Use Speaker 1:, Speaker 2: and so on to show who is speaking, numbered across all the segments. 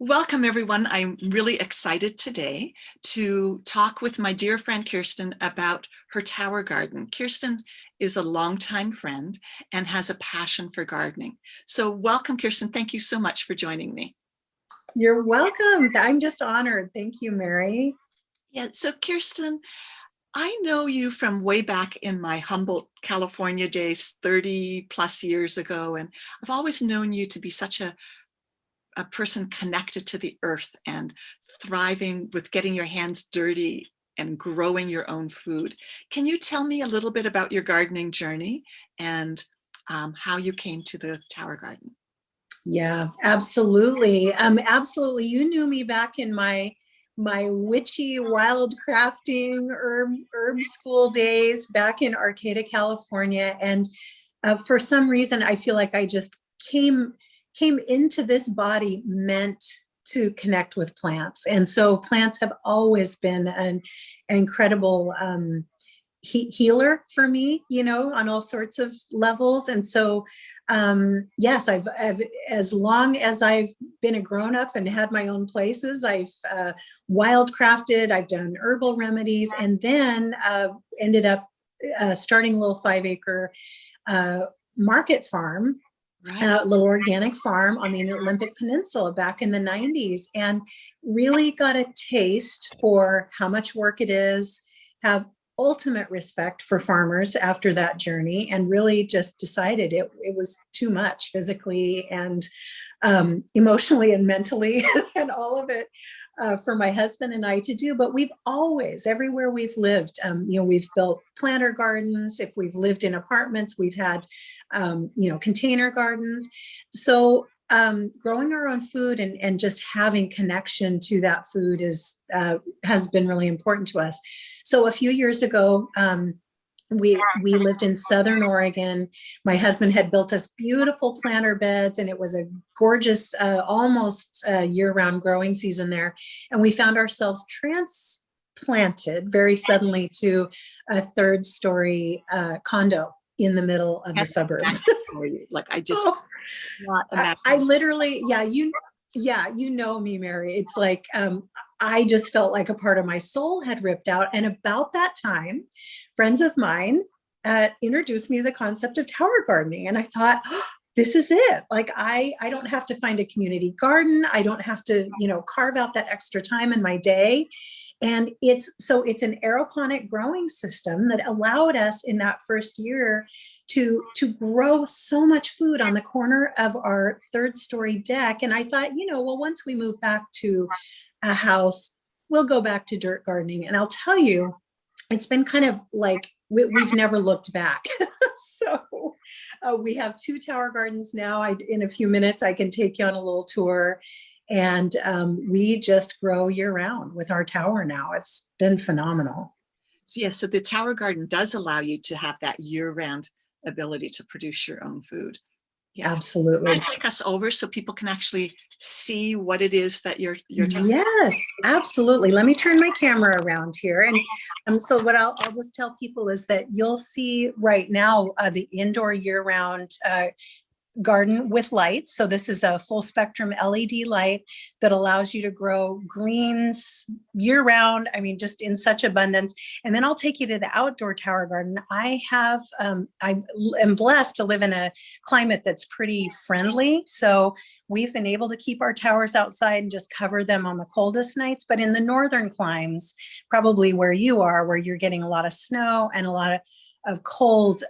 Speaker 1: Welcome, everyone. I'm really excited today to talk with my dear friend Kirsten about her tower garden. Kirsten is a longtime friend and has a passion for gardening. So welcome, Kirsten. Thank you so much for joining me.
Speaker 2: You're welcome. I'm just honored. Thank you, Mary.
Speaker 1: Yeah, so Kirsten, I know you from way back in my Humboldt, California days, 30 plus years ago, and I've always known you to be such a person connected to the earth and thriving with getting your hands dirty and growing your own food. Can you tell me a little bit about your gardening journey and how you came to the tower garden?
Speaker 2: Yeah, absolutely. Absolutely. You knew me back in my witchy wild crafting herb school days back in Arcata, California. And for some reason, I feel like I just came into this body meant to connect with plants. And so plants have always been an incredible healer for me, on all sorts of levels. And so, yes, I've as long as I've been a grown up and had my own places, I've wildcrafted, I've done herbal remedies, and then ended up starting a little 5-acre market farm. A little organic farm on the Olympic Peninsula back in the 90s, and really got a taste for how much work it is, have ultimate respect for farmers after that journey, and really just decided it was too much physically and emotionally and mentally and all of it for my husband and I to do. But we've always, everywhere we've lived, we've built planter gardens. If we've lived in apartments, we've had, container gardens. So growing our own food and just having connection to that food has been really important to us. So a few years ago, we lived in Southern Oregon. My husband had built us beautiful planter beds, and it was a gorgeous, almost year-round growing season there. And we found ourselves transplanted very suddenly to a 3rd-story condo in the middle of the suburbs.
Speaker 1: Like I just not imagine.
Speaker 2: I literally, you know me, Mary. It's like I just felt like a part of my soul had ripped out. And about that time, friends of mine introduced me to the concept of tower gardening. And I thought, this is it. Like I don't have to find a community garden. I don't have to, carve out that extra time in my day. And it's an aeroponic growing system that allowed us in that first year to grow so much food on the corner of our 3rd-story deck. And I thought, once we move back to a house, we'll go back to dirt gardening. And I'll tell you, it's been kind of like we've never looked back. So we have 2 tower gardens now. In a few minutes, I can take you on a little tour. And we just grow year round with our tower now. It's been phenomenal.
Speaker 1: Yeah, so the tower garden does allow you to have that year-round ability to produce your own food.
Speaker 2: Yeah. Absolutely.
Speaker 1: Can you take us over so people can actually see what it is that you're talking
Speaker 2: about? Yes, absolutely. Let me turn my camera around here. And so what I'll just tell people is that you'll see right now the indoor year-round garden with lights. So this is a full spectrum LED light that allows you to grow greens year round. I mean, just in such abundance. And then I'll take you to the outdoor tower garden. I am blessed to live in a climate that's pretty friendly. So we've been able to keep our towers outside and just cover them on the coldest nights. But in the northern climes, probably where you are, where you're getting a lot of snow and a lot of cold,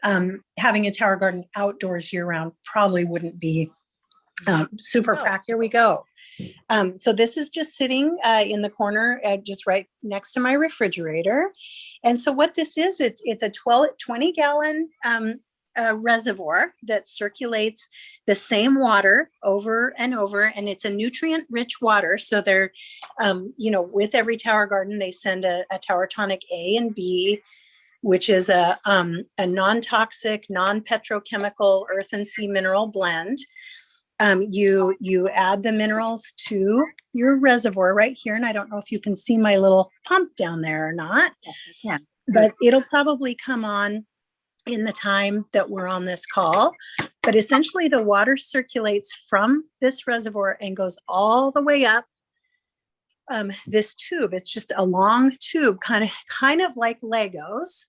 Speaker 2: having a tower garden outdoors year round probably wouldn't be super practical. Here we go. So this is just sitting in the corner, just right next to my refrigerator. And so what this is, it's a 20-gallon reservoir that circulates the same water over and over, and it's a nutrient-rich water. So they're, with every tower garden, they send a tower tonic A and B, which is a non-toxic, non-petrochemical earth and sea mineral blend. You add the minerals to your reservoir right here. And I don't know if you can see my little pump down there or not.
Speaker 1: Yes, I can.
Speaker 2: But it'll probably come on in the time that we're on this call. But essentially the water circulates from this reservoir and goes all the way up this tube. It's just a long tube, kind of like Legos,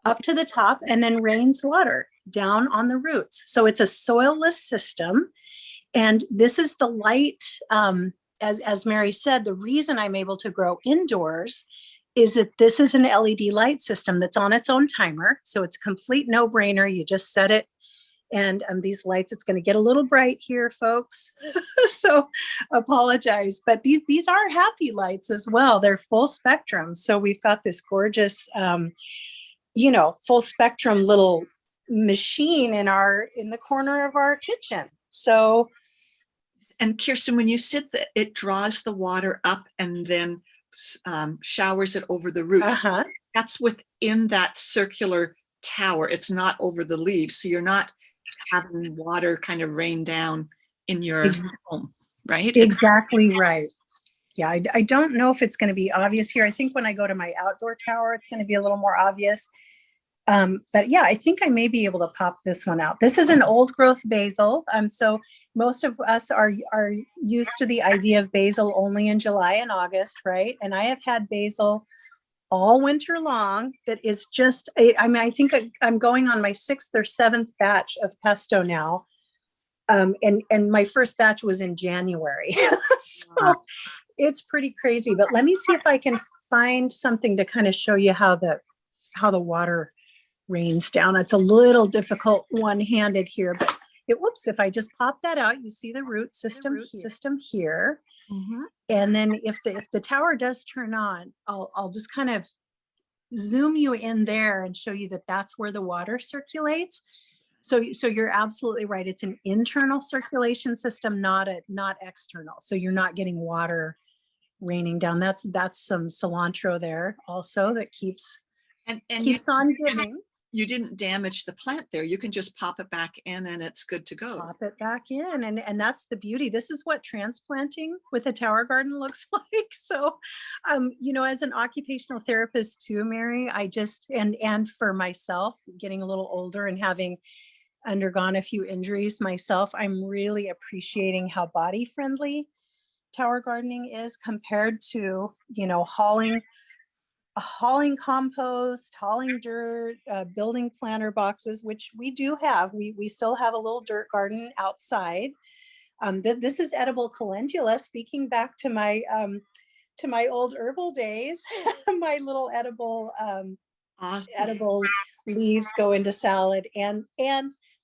Speaker 2: up to the top, and then rains water down on the roots. So it's a soilless system. And this is the light, as Mary said, the reason I'm able to grow indoors is that this is an LED light system that's on its own timer. So it's a complete no-brainer. You just set it. And these lights, it's going to get a little bright here, folks. So apologize. But these are happy lights as well. They're full spectrum. So we've got this gorgeous, full spectrum little machine in the corner of our kitchen. So.
Speaker 1: And Kirsten, when you sit, it draws the water up and then showers it over the roots. That's within that circular tower. It's not over the leaves. So you're not having water kind of rain down in your home, right?
Speaker 2: Exactly right. Yeah, I don't know if it's going to be obvious here. I think when I go to my outdoor tower, it's going to be a little more obvious. But yeah, I think I may be able to pop this one out. This is an old growth basil. So most of us are used to the idea of basil only in July and August, right? And I have had basil all winter long. That is just, I think I'm going on my 6th or 7th batch of pesto now. And my first batch was in January. So it's pretty crazy, but let me see if I can find something to kind of show you how the water rains down. It's a little difficult one-handed here, but whoops, if I just pop that out, you see the root system here. Mm-hmm. And then if the tower does turn on, I'll just kind of zoom you in there and show you that that's where the water circulates. So you're absolutely right. It's an internal circulation system, not external. So you're not getting water raining down. That's some cilantro there also that keeps on giving.
Speaker 1: You didn't damage the plant there. You can just pop it back in and it's good to go.
Speaker 2: Pop it back in. And that's the beauty. This is what transplanting with a tower garden looks like. So, as an occupational therapist too, Mary, I just, and for myself, getting a little older and having undergone a few injuries myself, I'm really appreciating how body friendly tower gardening is compared to, hauling compost, hauling dirt, building planter boxes, which we do have. We still have a little dirt garden outside. This is edible calendula. Speaking back to my old herbal days, my little edible
Speaker 1: awesome.
Speaker 2: Edible leaves go into salad, and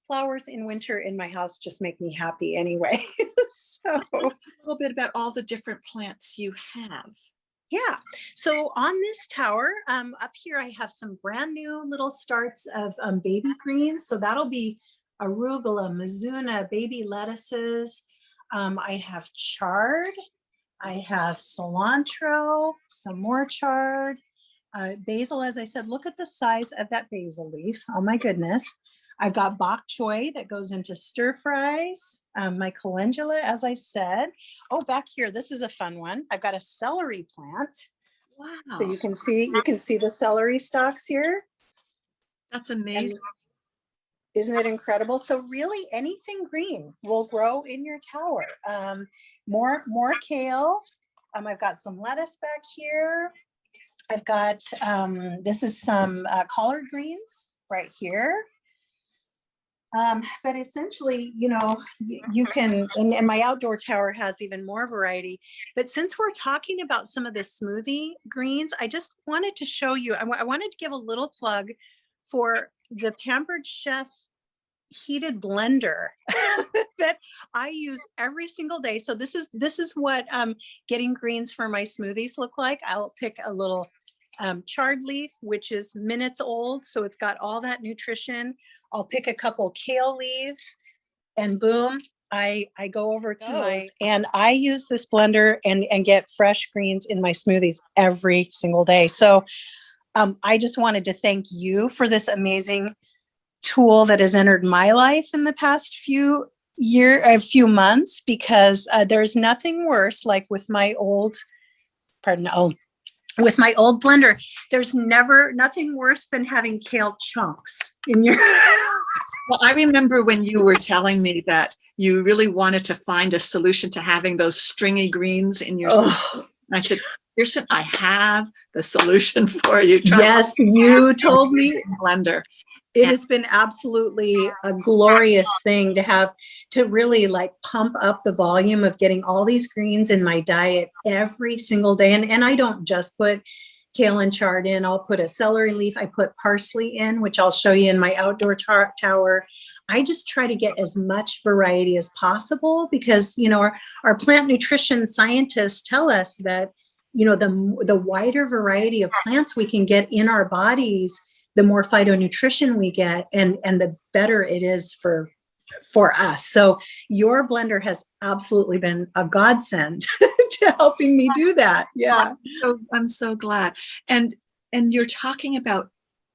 Speaker 2: flowers in winter in my house just make me happy anyway. So
Speaker 1: a little bit about all the different plants you have.
Speaker 2: Yeah. So on this tower, up here, I have some brand new little starts of baby greens. So that'll be arugula, mizuna, baby lettuces. I have chard. I have cilantro, some more chard. Basil, as I said, look at the size of that basil leaf. Oh my goodness. I've got bok choy that goes into stir fries. My calendula, as I said. Oh, back here, this is a fun one. I've got a celery plant.
Speaker 1: Wow.
Speaker 2: So you can see the celery stalks here.
Speaker 1: That's amazing.
Speaker 2: And isn't it incredible? So really anything green will grow in your tower. More kale. I've got some lettuce back here. I've got, this is some collard greens right here. But essentially, you can, and my outdoor tower has even more variety. But since we're talking about some of the smoothie greens, I just wanted to show you, I wanted to give a little plug for the Pampered Chef heated blender that I use every single day. So this is what getting greens for my smoothies look like. I'll pick a little chard leaf, which is minutes old, so it's got all that nutrition. I'll pick a couple kale leaves, and boom, I go over to and I use this blender and get fresh greens in my smoothies every single day. So I just wanted to thank you for this amazing tool that has entered my life in the past few months, because there's nothing worse, like with my old, with my old blender, there's nothing worse than having kale chunks in your.
Speaker 1: Well, I remember when you were telling me that you really wanted to find a solution to having those stringy greens in your
Speaker 2: Oh.
Speaker 1: I said, Kirsten, I have the solution for you.
Speaker 2: Yes, you told me.
Speaker 1: Blender.
Speaker 2: It has been absolutely a glorious thing to have, to really like pump up the volume of getting all these greens in my diet every single day. And I don't just put kale and chard in. I'll put a celery leaf. I put parsley in, which I'll show you in my outdoor tower. I just try to get as much variety as possible because, you know, our plant nutrition scientists tell us that, you know, the wider variety of plants we can get in our bodies, the more phytonutrition we get, and the better it is for us. So your blender has absolutely been a godsend to helping me do that. Yeah.
Speaker 1: I'm so glad. And you're talking about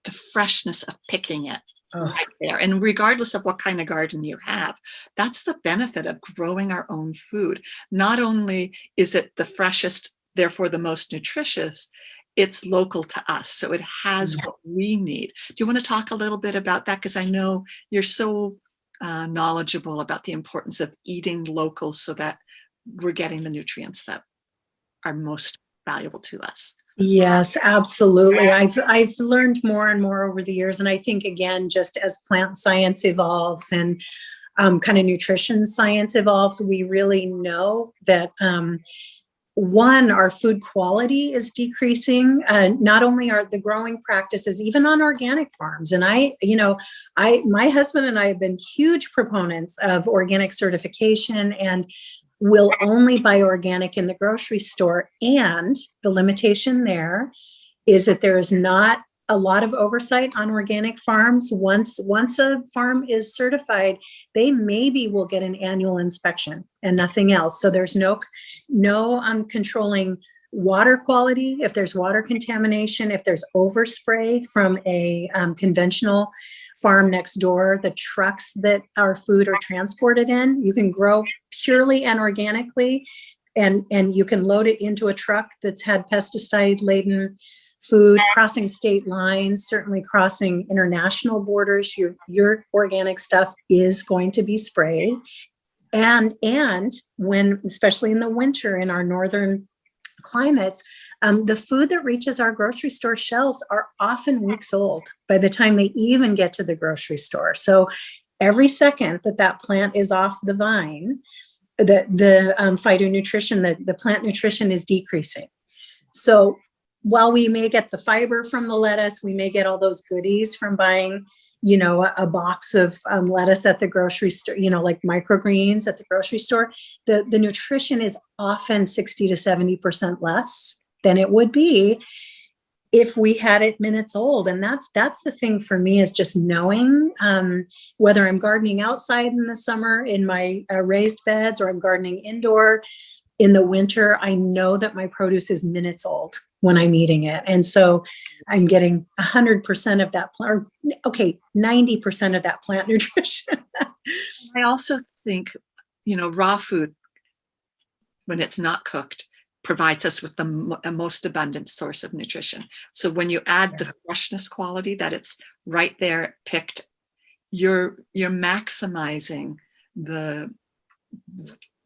Speaker 1: the freshness of picking it right there. And regardless of what kind of garden you have, that's the benefit of growing our own food. Not only is it the freshest, therefore the most nutritious, it's local to us. So it has what we need. Do you want to talk a little bit about that? Because I know you're so knowledgeable about the importance of eating local so that we're getting the nutrients that are most valuable to us.
Speaker 2: Yes, absolutely. I've learned more and more over the years. And I think, again, just as plant science evolves and kind of nutrition science evolves, we really know that one, our food quality is decreasing. Not only are the growing practices, even on organic farms. And my husband and I have been huge proponents of organic certification and will only buy organic in the grocery store. And the limitation there is that there is not a lot of oversight on organic farms. Once a farm is certified, they maybe will get an annual inspection and nothing else. So there's no controlling water quality. If there's water contamination, if there's overspray from a conventional farm next door, the trucks that our food are transported in, you can grow purely and organically, and you can load it into a truck that's had pesticide laden food, crossing state lines, certainly crossing international borders. Your organic stuff is going to be sprayed. And when, especially in the winter in our northern climates, the food that reaches our grocery store shelves are often weeks old by the time they even get to the grocery store. So every second that plant is off the vine, the phytonutrition, the plant nutrition is decreasing. So while we may get the fiber from the lettuce, we may get all those goodies from buying, a box of lettuce at the grocery store, like microgreens at the grocery store. The nutrition is often 60 to 70% less than it would be if we had it minutes old. And that's the thing for me, is just knowing whether I'm gardening outside in the summer in my raised beds or I'm gardening indoor in the winter, I know that my produce is minutes old when I'm eating it. And so I'm getting 100% of that, 90% of that plant nutrition.
Speaker 1: I also think, raw food, when it's not cooked, provides us with the most abundant source of nutrition. So when you add the freshness quality, that it's right there picked, you're maximizing the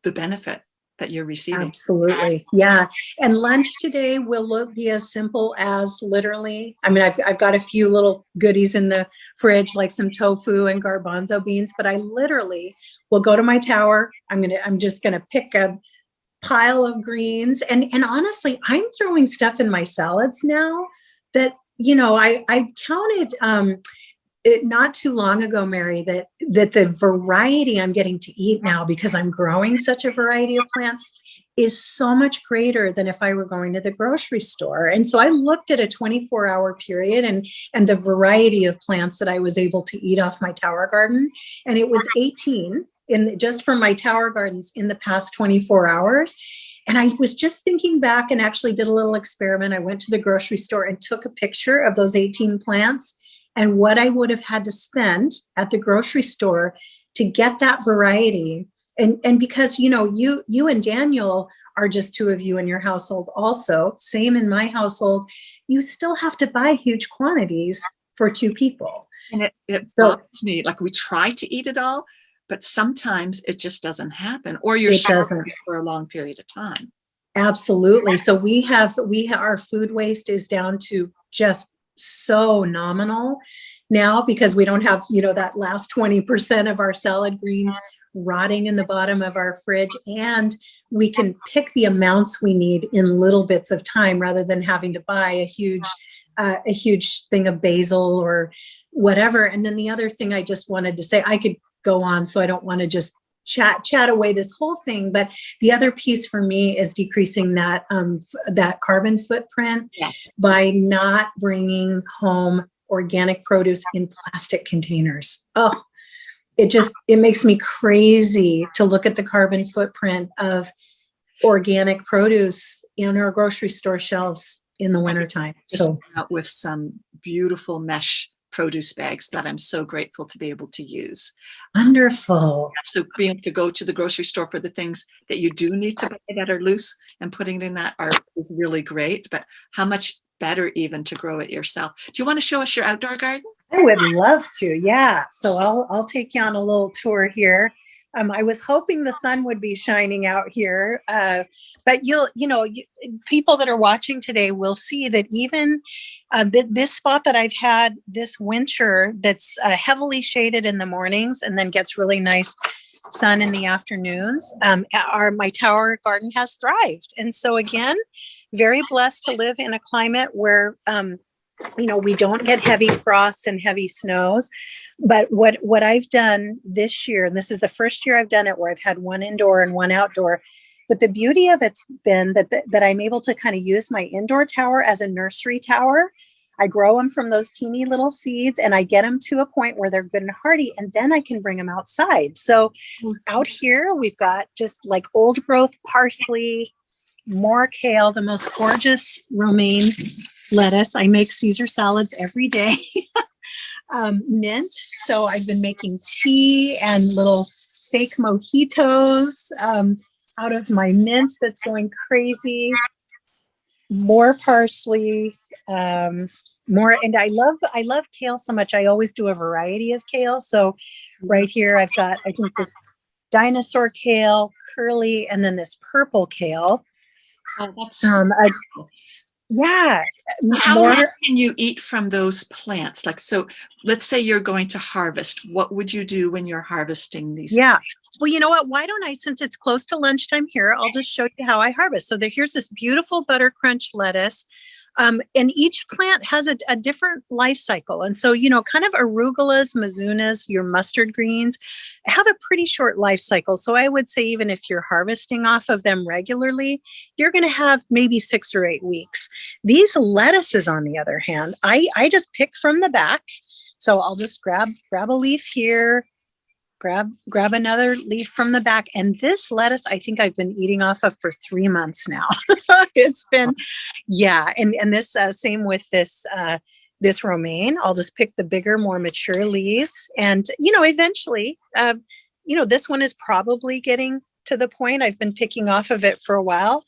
Speaker 1: benefit that you're receiving.
Speaker 2: Absolutely. Yeah. And lunch today will be as simple as literally, I've got a few little goodies in the fridge, like some tofu and garbanzo beans, but I literally will go to my tower. I'm just going to pick a pile of greens. And honestly, I'm throwing stuff in my salads now that, I counted, not too long ago, Mary, that the variety I'm getting to eat now, because I'm growing such a variety of plants, is so much greater than if I were going to the grocery store. And so I looked at a 24-hour period and the variety of plants that I was able to eat off my tower garden. And it was 18 just from my tower gardens in the past 24 hours. And I was just thinking back and actually did a little experiment. I went to the grocery store and took a picture of those 18 plants and what I would have had to spend at the grocery store to get that variety And because, you and Daniel are just two of you in your household also, same in my household, you still have to buy huge quantities for two people.
Speaker 1: And it
Speaker 2: So
Speaker 1: bothers me. Like we try to eat it all, but sometimes it just doesn't happen, or you're
Speaker 2: it doesn't.
Speaker 1: for a long period of time.
Speaker 2: Absolutely. So our food waste is down to just so nominal now, because we don't have, that last 20% of our salad greens rotting in the bottom of our fridge, and we can pick the amounts we need in little bits of time rather than having to buy a huge thing of basil or whatever. And then the other thing I just wanted to say, I could go on, so I don't want to just chat away this whole thing, but the other piece for me is decreasing that carbon footprint by not bringing home organic produce in plastic containers. Oh, it makes me crazy to look at the carbon footprint of organic produce in our grocery store shelves in the wintertime.
Speaker 1: So out with some beautiful mesh produce bags that I'm so grateful to be able to use.
Speaker 2: Wonderful.
Speaker 1: So being able to go to the grocery store for the things that you do need to buy that are loose and putting it in that is really great. But how much better even to grow it yourself. Do you want to show us your outdoor garden?
Speaker 2: I would love to. Yeah. So I'll take you on a little tour here. I was hoping the sun would be shining out here, but people that are watching today will see that even this spot that I've had this winter, that's heavily shaded in the mornings and then gets really nice sun in the afternoons. My tower garden has thrived, and so again, very blessed to live in a climate where we don't get heavy frosts and heavy snows. But what I've done this year, and this is the first year I've done it where I've had one indoor and one outdoor, but the beauty of it's been that I'm able to kind of use my indoor tower as a nursery tower. I grow them from those teeny little seeds and I get them to a point where they're good and hardy, and then I can bring them outside. So out here, we've got just like old growth parsley, more kale, the most gorgeous romaine lettuce. I make Caesar salads every day. Mint. So I've been making tea and little fake mojitos out of my mint that's going crazy. More parsley, more. And I love kale so much. I always do a variety of kale. So right here, I've got, I think, this dinosaur kale, curly, and then this purple kale.
Speaker 1: Oh, that's
Speaker 2: yeah.
Speaker 1: How long can you eat from those plants? Like, so let's say you're going to harvest. What would you do when you're harvesting these?
Speaker 2: Yeah. Well, you know what? Why don't I, since it's close to lunchtime here, I'll just show you how I harvest. So here's this beautiful Buttercrunch lettuce. And each plant has a different life cycle. And so, kind of arugulas, mizunas, your mustard greens have a pretty short life cycle. So I would say even if you're harvesting off of them regularly, you're going to have maybe 6 or 8 weeks. These lettuces, on the other hand, I just pick from the back. So I'll just grab a leaf here, grab another leaf from the back. And this lettuce, I think I've been eating off of for 3 months now. It's been, yeah. And this, same with this romaine, I'll just pick the bigger, more mature leaves. And, eventually, this one is probably getting to the point. I've been picking off of it for a while.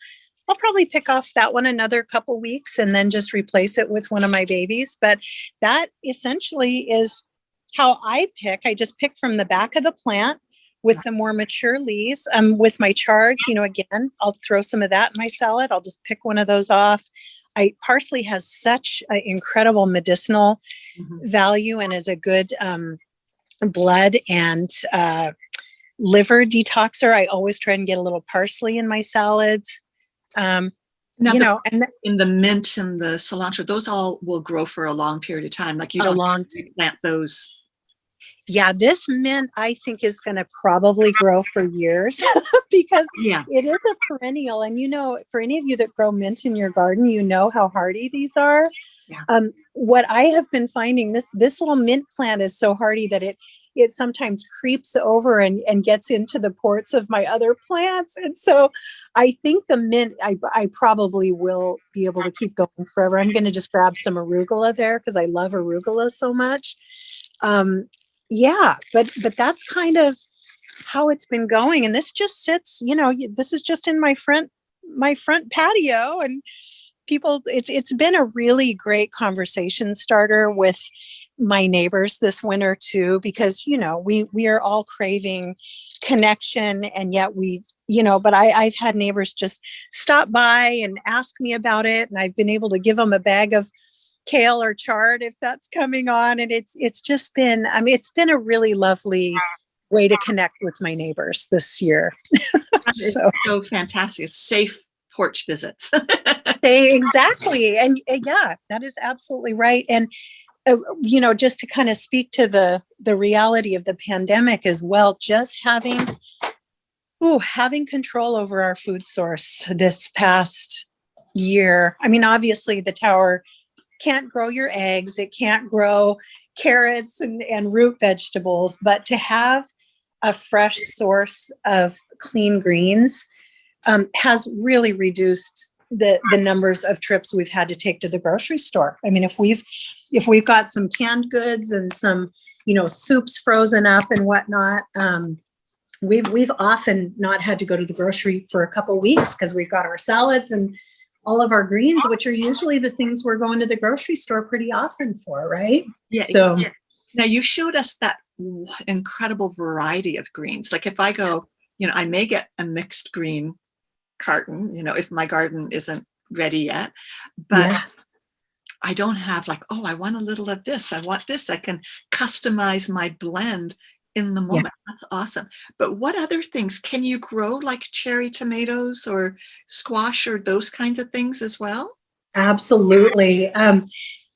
Speaker 2: I'll probably pick off that one another couple weeks and then just replace it with one of my babies. But that essentially is how I pick. I just pick from the back of the plant with the more mature leaves. With my chards, again, I'll throw some of that in my salad. I'll just pick one of those off. Parsley has such an incredible medicinal value and is a good blood and liver detoxer. I always try and get a little parsley in my salads. And
Speaker 1: in the mint and the cilantro, those all will grow for a long period of time. Like you don't plant those.
Speaker 2: Yeah, this mint I think is going to probably grow for years because it is a perennial. And for any of you that grow mint in your garden, how hardy these are. Yeah. What I have been finding, this little mint plant is so hardy that it sometimes creeps over and gets into the ports of my other plants. And so I think the mint, I probably will be able to keep going forever. I'm going to just grab some arugula there because I love arugula so much. But that's kind of how it's been going. And this just sits, this is just in my front patio, and people, it's been a really great conversation starter with my neighbors this winter too, because, we are all craving connection, and yet but I've had neighbors just stop by and ask me about it. And I've been able to give them a bag of kale or chard if that's coming on. And it's just been, it's been a really lovely way to connect with my neighbors this year.
Speaker 1: So fantastic. Safe porch visits.
Speaker 2: Exactly. And yeah, that is absolutely right. And, just to kind of speak to the reality of the pandemic as well, just having control over our food source this past year. I mean, obviously the tower can't grow your eggs. It can't grow carrots and root vegetables, but to have a fresh source of clean greens has really reduced the numbers of trips we've had to take to the grocery store. I mean, if we've got some canned goods and some, soups frozen up and whatnot, we've often not had to go to the grocery for a couple of weeks because we've got our salads and all of our greens, which are usually the things we're going to the grocery store pretty often for, right?
Speaker 1: Yeah.
Speaker 2: So
Speaker 1: now you showed us that incredible variety of greens. Like if I go, I may get a mixed green carton, if my garden isn't ready yet, but yeah. I don't have like, I want a little of this. I want this. I can customize my blend in the moment. Yeah. That's awesome. But what other things can you grow, like cherry tomatoes or squash or those kinds of things as well?
Speaker 2: Absolutely.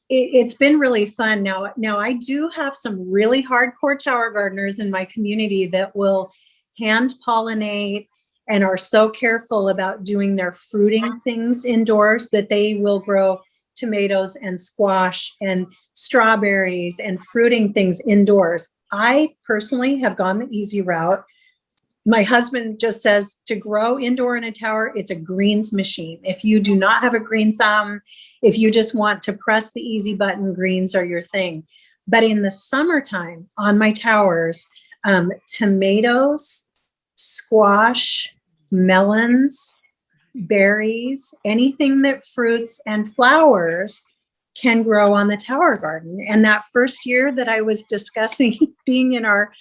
Speaker 2: It's been really fun. Now I do have some really hardcore tower gardeners in my community that will hand pollinate and are so careful about doing their fruiting things indoors that they will grow tomatoes and squash and strawberries and fruiting things indoors. I personally have gone the easy route. My husband just says to grow indoor in a tower, it's a greens machine. If you do not have a green thumb, if you just want to press the easy button, greens are your thing. But in the summertime on my towers, tomatoes, squash, melons, berries, anything that fruits and flowers can grow on the tower garden. And that first year that I was discussing being in our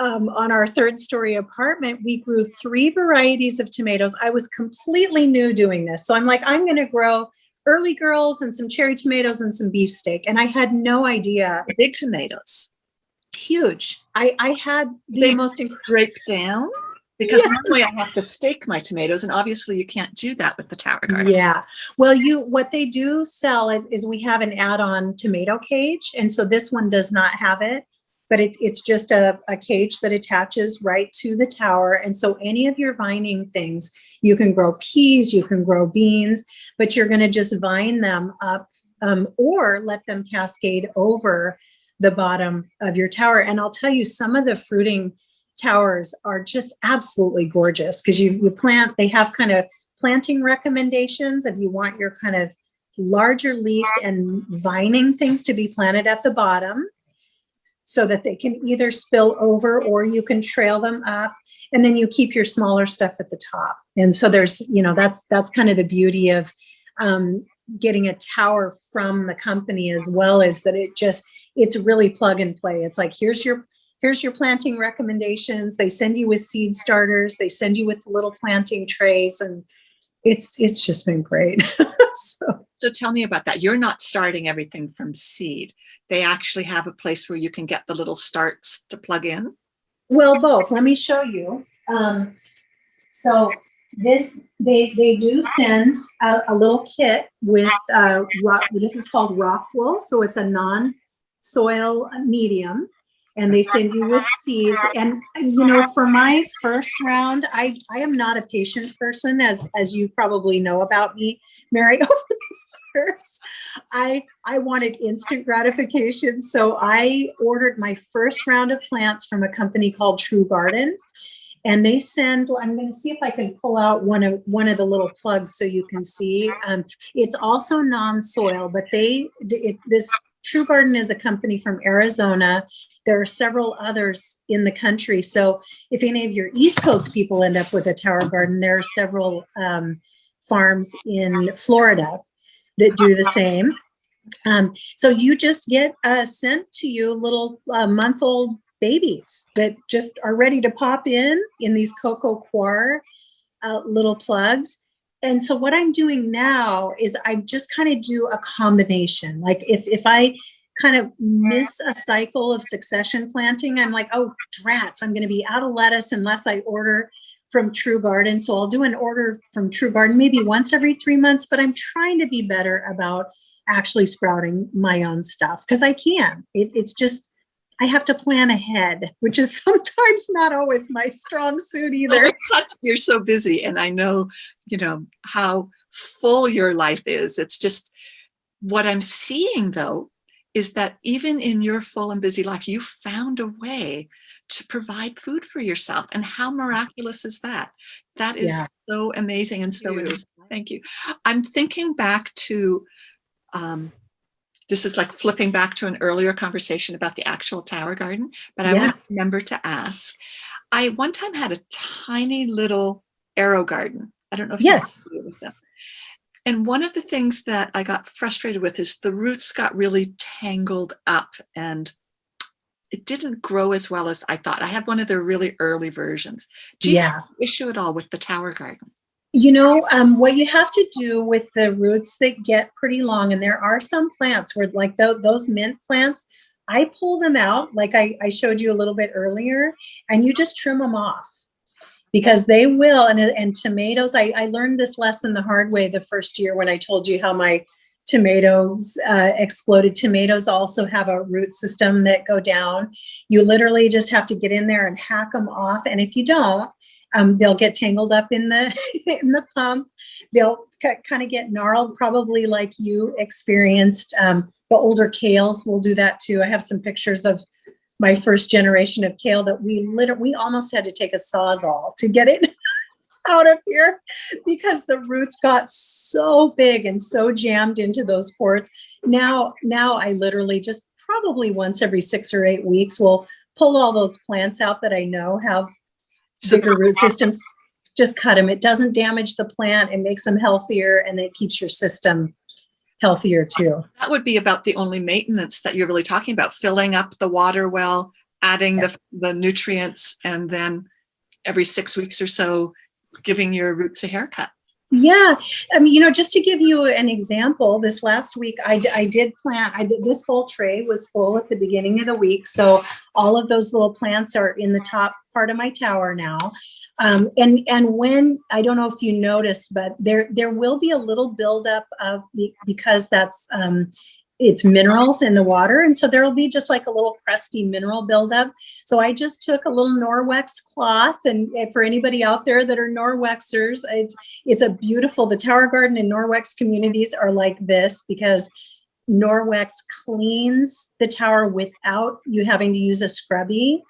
Speaker 2: on our third story apartment, we grew 3 varieties of tomatoes. I was completely new doing this. So I'm like, I'm going to grow early girls and some cherry tomatoes and some beefsteak. And I had no idea.
Speaker 1: Big tomatoes.
Speaker 2: Huge. I had the most
Speaker 1: break down. Because normally I have to stake my tomatoes, and obviously you can't do that with the tower garden.
Speaker 2: Yeah. Well, what they do sell is we have an add-on tomato cage. And so this one does not have it, but it's just a cage that attaches right to the tower. And so any of your vining things, you can grow peas, you can grow beans, but you're going to just vine them up or let them cascade over the bottom of your tower. And I'll tell you, some of the fruiting towers are just absolutely gorgeous because you plant, they have kind of planting recommendations if you want your kind of larger leafed and vining things to be planted at the bottom so that they can either spill over or you can trail them up, and then you keep your smaller stuff at the top. And so there's, that's kind of the beauty of getting a tower from the company, as well as that it's really plug and play. It's like, here's your planting recommendations. They send you with seed starters. They send you with little planting trays, and it's just been great.
Speaker 1: So tell me about that. You're not starting everything from seed. They actually have a place where you can get the little starts to plug in?
Speaker 2: Well, both. Let me show you. So this, they do send a little kit with, this is called Rockwool. So it's a non-soil medium. And they send you with seeds. And, for my first round, I am not a patient person, as you probably know about me, Mary, over the years. I wanted instant gratification. So I ordered my first round of plants from a company called True Garden. And they send, I'm going to see if I can pull out one of the little plugs so you can see. It's also non-soil, but this True Garden is a company from Arizona. There are several others in the country. So if any of your East Coast people end up with a tower garden, there are several farms in Florida that do the same. So you just get sent to you little month-old babies that just are ready to pop in these coco coir little plugs. And so what I'm doing now is I just kind of do a combination. Like if I kind of miss a cycle of succession planting, I'm like, oh, drats, I'm going to be out of lettuce unless I order from True Garden. So I'll do an order from True Garden maybe once every 3 months, but I'm trying to be better about actually sprouting my own stuff because I can. It's just, I have to plan ahead, which is sometimes not always my strong suit either.
Speaker 1: You're so busy, and I know, how full your life is. It's just what I'm seeing, though, is that even in your full and busy life, you found a way to provide food for yourself. And how miraculous is that? That is so amazing and so thank you. I'm thinking back to this is like flipping back to an earlier conversation about the actual tower garden, but I want to remember to ask. I one time had a tiny little arrow garden. I don't know if you're familiar with them. And one of the things that I got frustrated with is the roots got really tangled up and it didn't grow as well as I thought. I had one of their really early versions. Do you have an issue at all with the tower garden?
Speaker 2: What you have to do with the roots that get pretty long, and there are some plants where like those mint plants, I pull them out like I showed you a little bit earlier, and you just trim them off because they will. And tomatoes, I learned this lesson the hard way the first year when I told you how my tomatoes exploded. Tomatoes also have a root system that go down. You literally just have to get in there and hack them off. And if you don't, they'll get tangled up in the in the pump. They'll kind of get gnarled, probably like you experienced. The older kales will do that too. I have some pictures of my first generation of kale that we almost had to take a Sawzall to get it out of here because the roots got so big and so jammed into those ports. Now I literally just probably once every 6 or 8 weeks will pull all those plants out that I know have bigger root systems, just cut them. It doesn't damage the plant. It makes them healthier, and it keeps your system healthier too.
Speaker 1: That would be about the only maintenance that you're really talking about, filling up the water well, adding the nutrients, and then every 6 weeks or so, giving your roots a haircut.
Speaker 2: Yeah. I mean, just to give you an example, this last week, I did plant, this whole tray was full at the beginning of the week. So all of those little plants are in the top part of my tower now. And when, I don't know if you noticed, but there will be a little buildup of, because that's, it's minerals in the water. And so there will be just like a little crusty mineral buildup. So I just took a little Norwex cloth, and for anybody out there that are Norwexers, it's a beautiful, the tower garden and Norwex communities are like this because Norwex cleans the tower without you having to use a scrubby,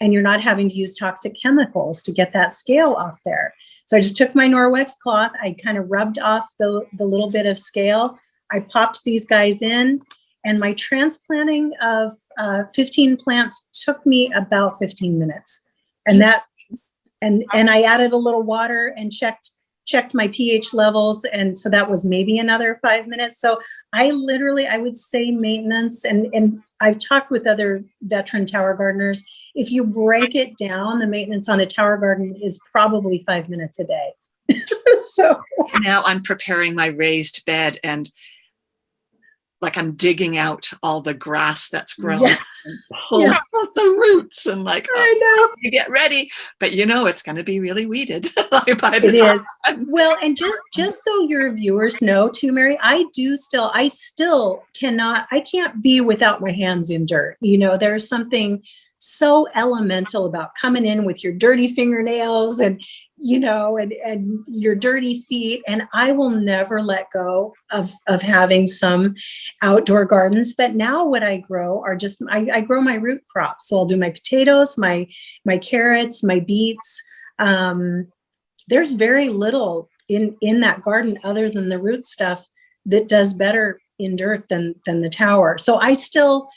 Speaker 2: and you're not having to use toxic chemicals to get that scale off there. So I just took my Norwex cloth, I kind of rubbed off the little bit of scale, I popped these guys in, and my transplanting of 15 plants took me about 15 minutes. And I added a little water and checked my pH levels. And so that was maybe another 5 minutes. So I would say maintenance, and I've talked with other veteran tower gardeners. If you break it down, the maintenance on a tower garden is probably 5 minutes a day. So
Speaker 1: now I'm preparing my raised bed, and like I'm digging out all the grass that's grown and pulling out the roots, and like, I know, you get ready, but it's going to be really weeded by the time.
Speaker 2: Well, and just so your viewers know too, Mary, I still I can't be without my hands in dirt. There's something so elemental about coming in with your dirty fingernails and your dirty feet. And I will never let go of having some outdoor gardens. But now what I grow are just, I grow my root crops. So I'll do my potatoes, my carrots, my beets. There's very little in that garden other than the root stuff that does better in dirt than the tower. So I still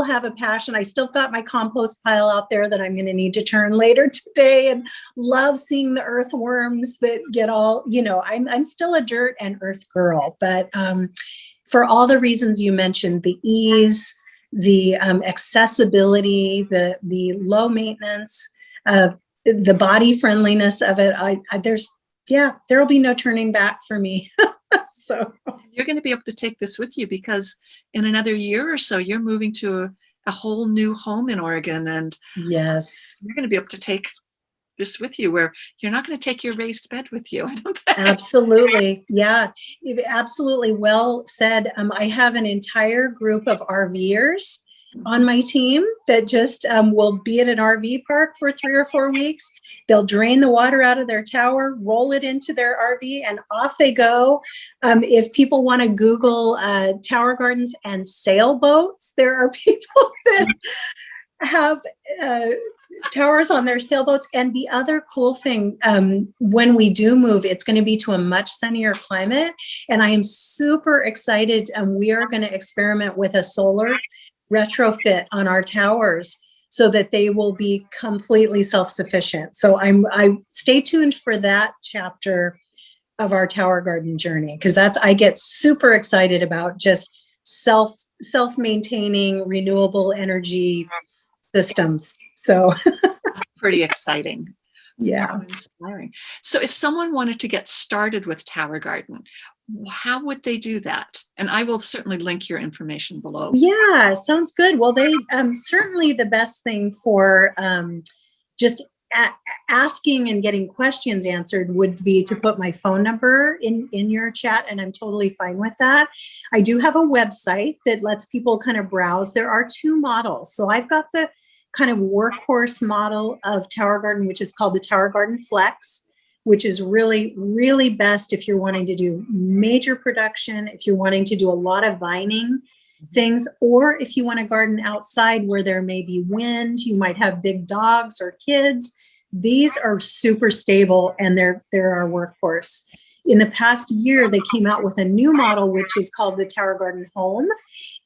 Speaker 2: have a passion. I still got my compost pile out there that I'm going to need to turn later today, and love seeing the earthworms that get all, I'm still a dirt and earth girl, but for all the reasons you mentioned, the ease, the accessibility, the low maintenance, the body friendliness of it, there will be no turning back for me. So
Speaker 1: you're going to be able to take this with you, because in another year or so, you're moving to a whole new home in Oregon, and
Speaker 2: yes,
Speaker 1: you're going to be able to take this with you, where you're not going to take your raised bed with you. I don't think.
Speaker 2: Absolutely. Yeah, absolutely. Well said. I have an entire group of RVers on my team that just will be at an RV park for 3 or 4 weeks. They'll drain the water out of their tower, roll it into their RV, and off they go. If people want to Google tower gardens and sailboats, there are people that have towers on their sailboats. And the other cool thing, when we do move, it's going to be to a much sunnier climate. And I am super excited. We are going to experiment with a solar retrofit on our towers so that they will be completely self-sufficient. So I stay tuned for that chapter of our tower garden journey, because I get super excited about just self-maintaining renewable energy systems. So
Speaker 1: Pretty exciting.
Speaker 2: Yeah.
Speaker 1: How inspiring. So if someone wanted to get started with tower garden, how would they do that? And I will certainly link your information below.
Speaker 2: Yeah, sounds good. Well, they certainly the best thing for just asking and getting questions answered would be to put my phone number in your chat, and I'm totally fine with that. I do have a website that lets people kind of browse. There are 2 models. So I've got the kind of workhorse model of tower garden, which is called the Tower Garden Flex, which is really, really best if you're wanting to do major production, if you're wanting to do a lot of vining things, or if you want to garden outside where there may be wind, you might have big dogs or kids. These are super stable, and they're our workhorse. In the past year, they came out with a new model, which is called the Tower Garden Home.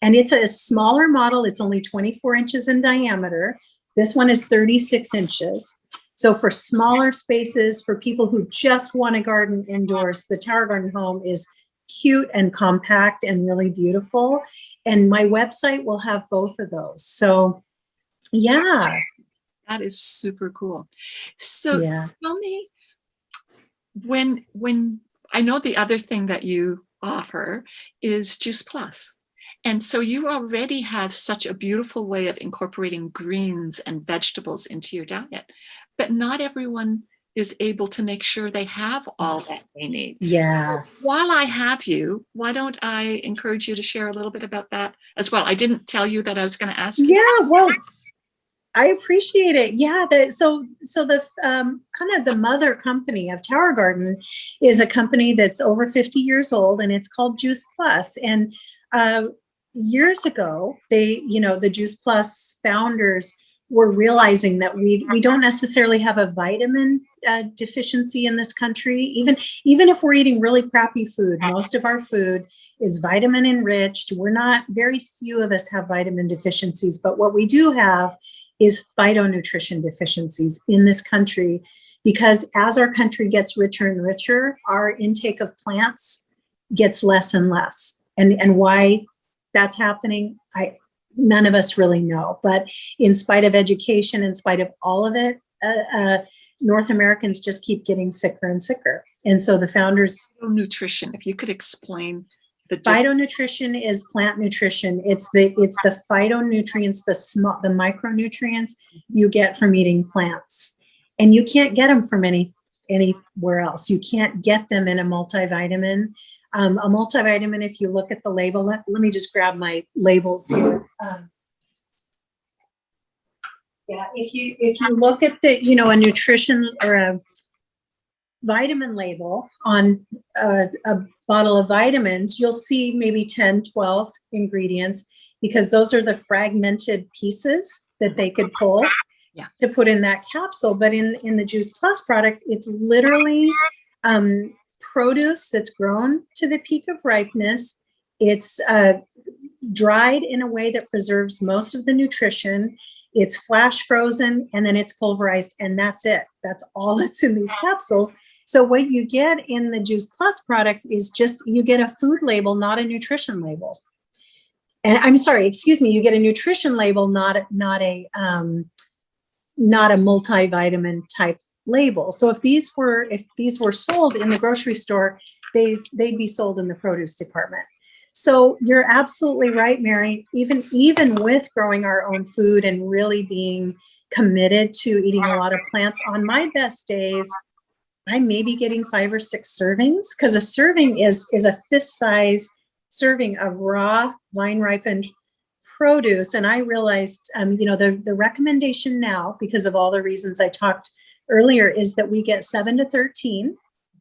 Speaker 2: And it's a smaller model. It's only 24 inches in diameter. This one is 36 inches. So for smaller spaces, for people who just want to garden indoors, the Tower Garden Home is cute and compact and really beautiful. And my website will have both of those. So yeah.
Speaker 1: That is super cool. So
Speaker 2: Yeah.
Speaker 1: Tell me, when I know the other thing that you offer is Juice Plus. And so you already have such a beautiful way of incorporating greens and vegetables into your diet, but not everyone is able to make sure they have all that they need.
Speaker 2: Yeah.
Speaker 1: So while I have you, why don't I encourage you to share a little bit about that as well? I didn't tell you that I was going to ask you.
Speaker 2: Yeah, well, I appreciate it. Yeah, so the kind of the mother company of Tower Garden is a company that's over 50 years old, and it's called Juice Plus. And years ago, the Juice Plus founders were realizing that we don't necessarily have a vitamin deficiency in this country. Even if we're eating really crappy food, most of our food is vitamin enriched. Very few of us have vitamin deficiencies, but what we do have is phytonutrition deficiencies in this country, because as our country gets richer and richer, our intake of plants gets less and less. And why that's happening, none of us really know. But in spite of education, in spite of all of it, North Americans just keep getting sicker and sicker. And so the founders...
Speaker 1: Nutrition, if you could explain the
Speaker 2: phytonutrition is plant nutrition. It's the phytonutrients, the micronutrients you get from eating plants. And you can't get them from anywhere else. You can't get them in a multivitamin. A multivitamin, if you look at the label, let me just grab my labels here. Yeah, if you look at the, a nutrition or a vitamin label on a bottle of vitamins, you'll see maybe 10, 12 ingredients, because those are the fragmented pieces that they could pull to put in that capsule. But in the Juice Plus product, it's literally produce that's grown to the peak of ripeness. It's dried in a way that preserves most of the nutrition. It's flash frozen, and then it's pulverized, and that's it. That's all that's in these capsules. So what you get in the Juice Plus products is just, you get a food label, not a nutrition label. And I'm sorry, excuse me, you get a nutrition label, not a multivitamin type label. So if these were sold in the grocery store, they'd be sold in the produce department. So you're absolutely right, Mary. Even with growing our own food and really being committed to eating a lot of plants, on my best days, I may be getting 5 or 6 servings, because a serving is a fist size serving of raw vine ripened produce. And I realized, the recommendation now, because of all the reasons I talked earlier, is that we get 7 to 13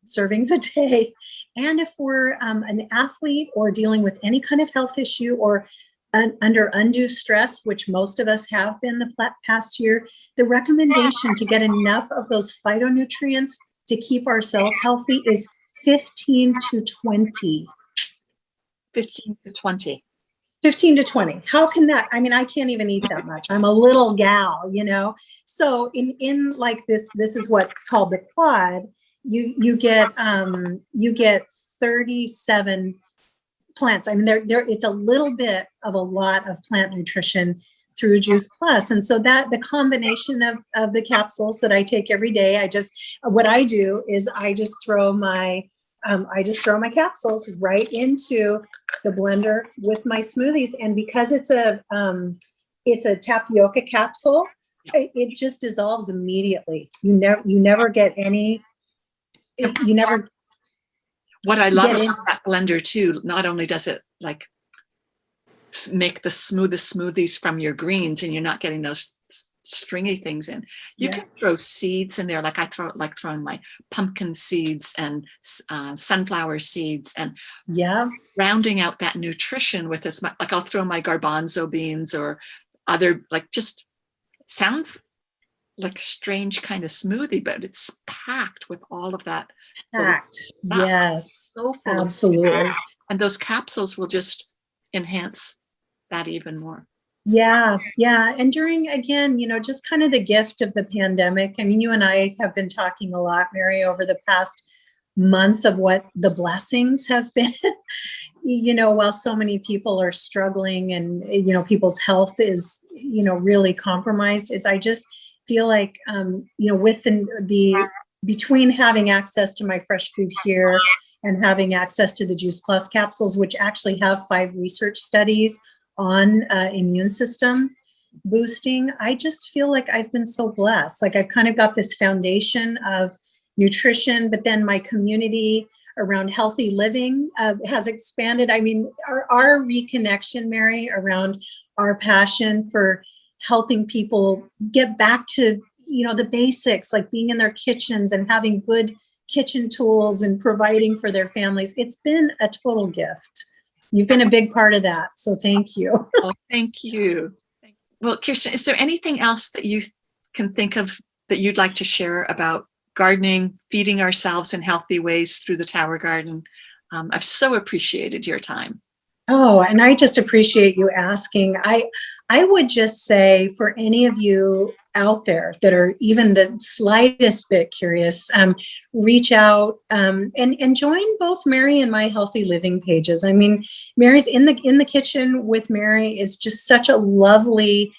Speaker 2: servings a day. And if we're an athlete or dealing with any kind of health issue or under undue stress, which most of us have been the past year, the recommendation to get enough of those phytonutrients to keep our cells healthy is 15 to 20.
Speaker 1: 15 to 20.
Speaker 2: 15 to 20. How can that? I mean, I can't even eat that much. I'm a little gal, So in like this is what's called the quad. You get 37 plants. I mean, it's a little bit of a lot of plant nutrition through Juice Plus. And so that the combination of the capsules that I take every day, what I do is I just throw my capsules right into the blender with my smoothies. And because it's a tapioca capsule, it just dissolves immediately. You never get any.
Speaker 1: What I love about that blender too, not only does it like make the smoothest smoothies from your greens, and you're not getting those stringy things in. You can throw seeds in there, like I throwing my pumpkin seeds and sunflower seeds, and rounding out that nutrition with as much. Like I'll throw my garbanzo beans or other, like, just sounds like strange kind of smoothie, but it's packed with all of that.
Speaker 2: Yes,
Speaker 1: so full
Speaker 2: absolutely.
Speaker 1: And those capsules will just enhance that even more.
Speaker 2: Yeah. And during, again, just kind of the gift of the pandemic. I mean, you and I have been talking a lot, Mary, over the past months of what the blessings have been, while so many people are struggling and, people's health is, really compromised, is I just feel like, with the between having access to my fresh food here and having access to the Juice Plus capsules, which actually have 5 research studies on immune system boosting, I just feel like I've been so blessed. Like I've kind of got this foundation of nutrition, but then my community around healthy living has expanded. I mean, our reconnection, Mary, around our passion for helping people get back to, the basics, like being in their kitchens and having good kitchen tools and providing for their families. It's been a total gift. You've been a big part of that. So thank you.
Speaker 1: Oh, thank you. Well, Kirsten, is there anything else that you can think of that you'd like to share about gardening, feeding ourselves in healthy ways through the Tower Garden? I've so appreciated your time.
Speaker 2: Oh, and I just appreciate you asking. I would just say, for any of you out there that are even the slightest bit curious, reach out and join both Mary and my Healthy Living pages. I mean, Mary's in the kitchen with Mary is just such a lovely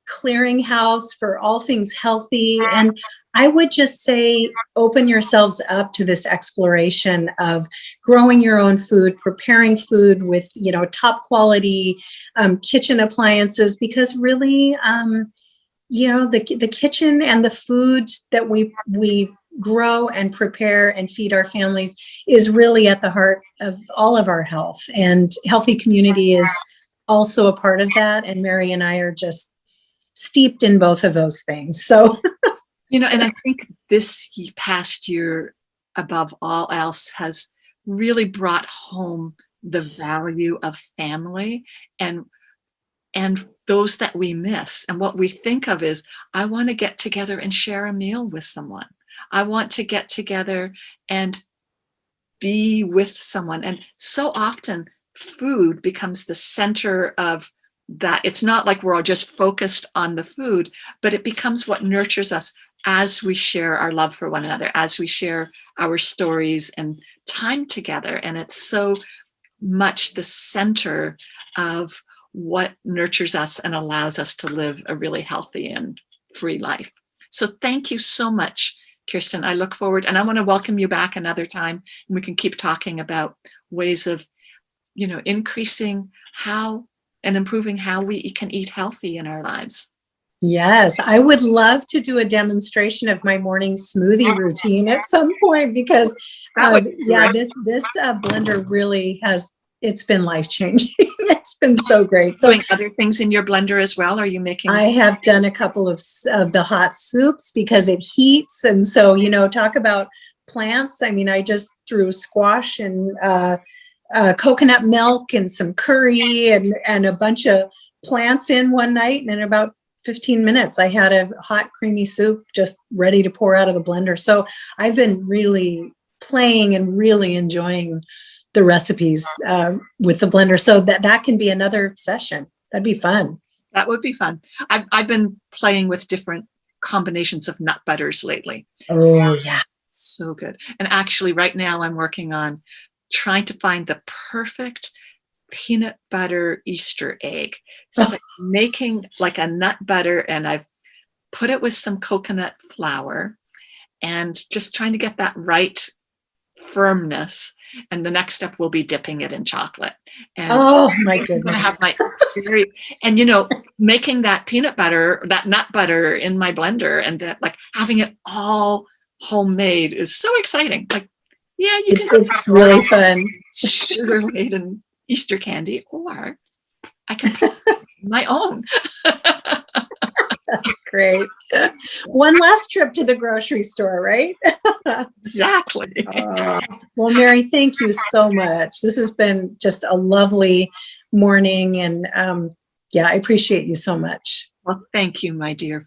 Speaker 2: clearinghouse for all things healthy. And I would just say, open yourselves up to this exploration of growing your own food, preparing food with, top quality kitchen appliances, because really, the kitchen and the food that we grow and prepare and feed our families is really at the heart of all of our health. And healthy community is also a part of that. And Mary and I are just steeped in both of those things. So,
Speaker 1: and I think this past year, above all else, has really brought home the value of family and those that we miss. And what we think of is, I want to get together and share a meal with someone. I want to get together and be with someone. And so often food becomes the center of that. It's not like we're all just focused on the food, but it becomes what nurtures us as we share our love for one another, as we share our stories and time together. And it's so much the center of what nurtures us and allows us to live a really healthy and free life. So thank you so much, Kirsten. I look forward, and I want to welcome you back another time, and we can keep talking about ways of, increasing how and improving how we can eat healthy in our lives.
Speaker 2: Yes, I would love to do a demonstration of my morning smoothie routine at some point, because this blender really it's been life-changing. It's been so great. So
Speaker 1: doing other things in your blender as well? Are you making?
Speaker 2: I have done a couple of the hot soups because it heats. And so, talk about plants. I mean, I just threw squash and coconut milk and some curry and a bunch of plants in one night. And in about 15 minutes, I had a hot, creamy soup just ready to pour out of the blender. So I've been really playing and really enjoying the recipes with the blender. So that can be another session. That'd be fun.
Speaker 1: That would be fun. I've been playing with different combinations of nut butters lately.
Speaker 2: Oh, yeah.
Speaker 1: So good. And actually right now I'm working on trying to find the perfect peanut butter Easter egg. So making like a nut butter, and I've put it with some coconut flour and just trying to get that right firmness. And the next step will be dipping it in chocolate. And
Speaker 2: oh my goodness.
Speaker 1: I'm gonna have my and making that peanut butter, that nut butter in my blender, and like having it all homemade is so exciting. Like, yeah,
Speaker 2: it's really fun.
Speaker 1: Sugar laden Easter candy, or I can pick my own.
Speaker 2: That's great. One last trip to the grocery store, right?
Speaker 1: Exactly.
Speaker 2: Well, Mary, thank you so much. This has been just a lovely morning, and I appreciate you so much.
Speaker 1: Well, thank you, my dear.